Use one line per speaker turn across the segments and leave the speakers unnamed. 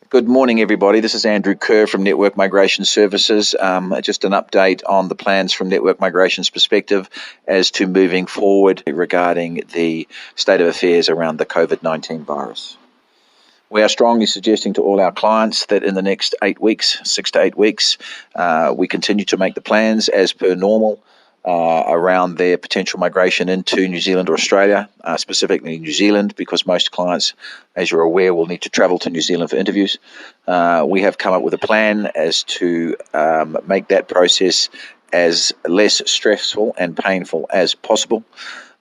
Good morning, everybody. This is Andrew Kerr from Network Migration Services. Just an update on the plans from Network Migration's perspective as to moving forward regarding the state of affairs around the COVID-19 virus. We are strongly suggesting to all our clients that in the next 8 weeks, 6 to 8 weeks, we continue to make the plans as per normal around their potential migration into New Zealand or Australia, specifically New Zealand, because most clients, as you're aware, will need to travel to New Zealand for interviews. We have come up with a plan as to make that process as less stressful and painful as possible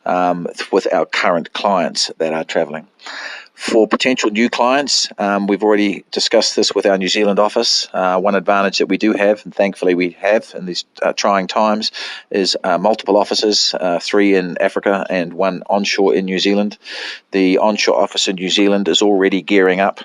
with our current clients that are traveling. For potential new clients, we've already discussed this with our New Zealand office. One advantage that we do have, and thankfully we have in these trying times, is multiple offices, 3 in Africa and 1 onshore in New Zealand. The onshore office in New Zealand is already gearing up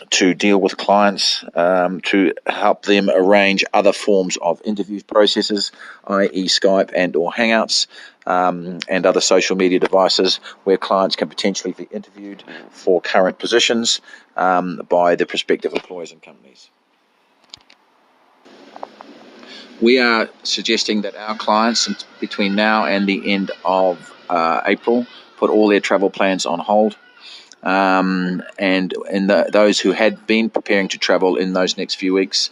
to deal with clients, to help them arrange other forms of interview processes, i.e. Skype and or Hangouts, and other social media devices where clients can potentially be interviewed for current positions by the prospective employers and companies. We are suggesting that our clients between now and the end of April put all their travel plans on hold. And those who had been preparing to travel in those next few weeks,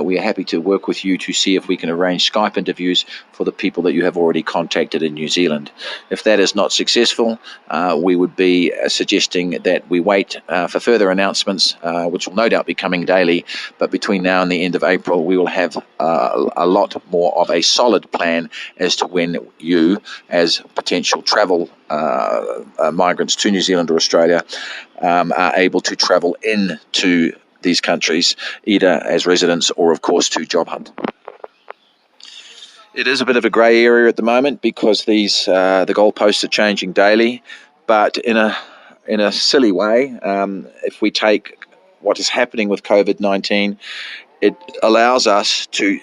we are happy to work with you to see if we can arrange Skype interviews for the people that you have already contacted in New Zealand. If that is not successful, we would be suggesting that we wait for further announcements, which will no doubt be coming daily, but between now and the end of April, we will have a lot more of a solid plan as to when you, as potential travel migrants to New Zealand or Australia, are able to travel into these countries, either as residents or, of course, to job hunt. It is a bit of a grey area at the moment because the goalposts are changing daily, but in a silly way, if we take what is happening with COVID-19, it allows us to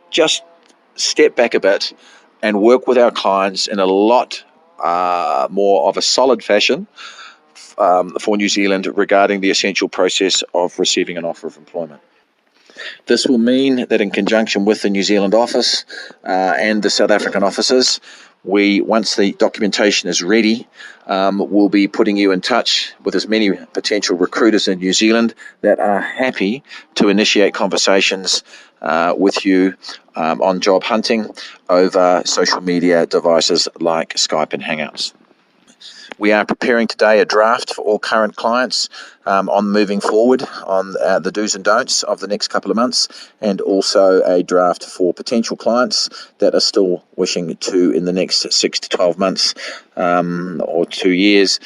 just step back a bit and work with our clients in a lot more of a solid fashion for New Zealand regarding the essential process of receiving an offer of employment. This will mean that in conjunction with the New Zealand office and the South African offices, once the documentation is ready, we'll be putting you in touch with as many potential recruiters in New Zealand that are happy to initiate conversations with you on job hunting over social media devices like Skype and Hangouts. We are preparing today a draft for all current clients on moving forward on the do's and don'ts of the next couple of months, and also a draft for potential clients that are still wishing to, in the next 6 to 12 months or 2 years,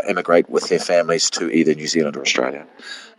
emigrate with their families to either New Zealand or Australia.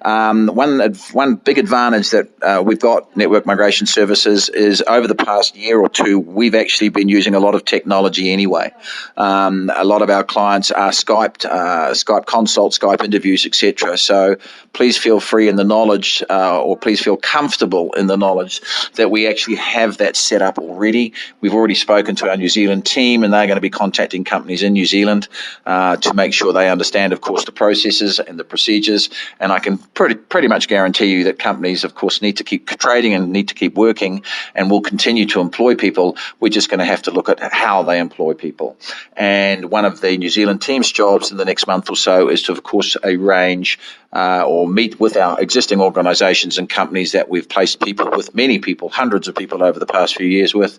One big advantage that we've got Network Migration Services is over the past year or two, we've actually been using a lot of technology anyway. A lot of our clients are Skype consults, Skype interviews, etc. So please feel free in the knowledge, or please feel comfortable in the knowledge that we actually have that set up already. We've already spoken to our New Zealand team, and they're going to be contacting companies in New Zealand to make sure they understand, of course, the processes and the procedures. And I can pretty much guarantee you that companies, of course, need to keep trading and need to keep working and will continue to employ people. We're just going to have to look at how they employ people. And one of the New Zealand team's jobs in the next month or so is to, of course, arrange or meet with our existing organisations and companies that we've placed people with, many people, hundreds of people over the past few years with,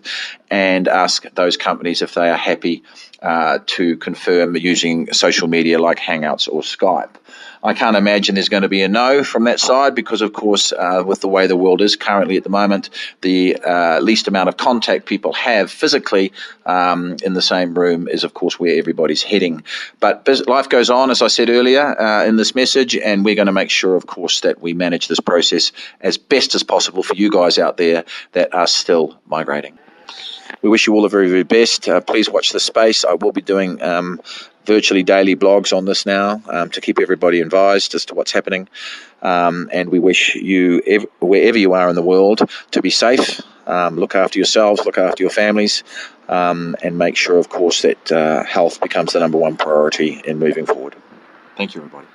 and ask those companies if they are happy to confirm using social media like Hangouts or Skype. I can't imagine there's going to be a no from that side because, of course, with the way the world is currently at the moment, the least amount of contact people have physically in the same room is, of course, where everybody's heading. But life goes on, as I said earlier in this message, and we're going to make sure, of course, that we manage this process as best as possible for you guys out there that are still migrating. We wish you all the very, very best. Please watch this space. I will be doing virtually daily blogs on this now to keep everybody advised as to what's happening. And we wish you, wherever you are in the world, to be safe. Look after yourselves, look after your families, and make sure, of course, that health becomes the number one priority in moving forward. Thank you, everybody.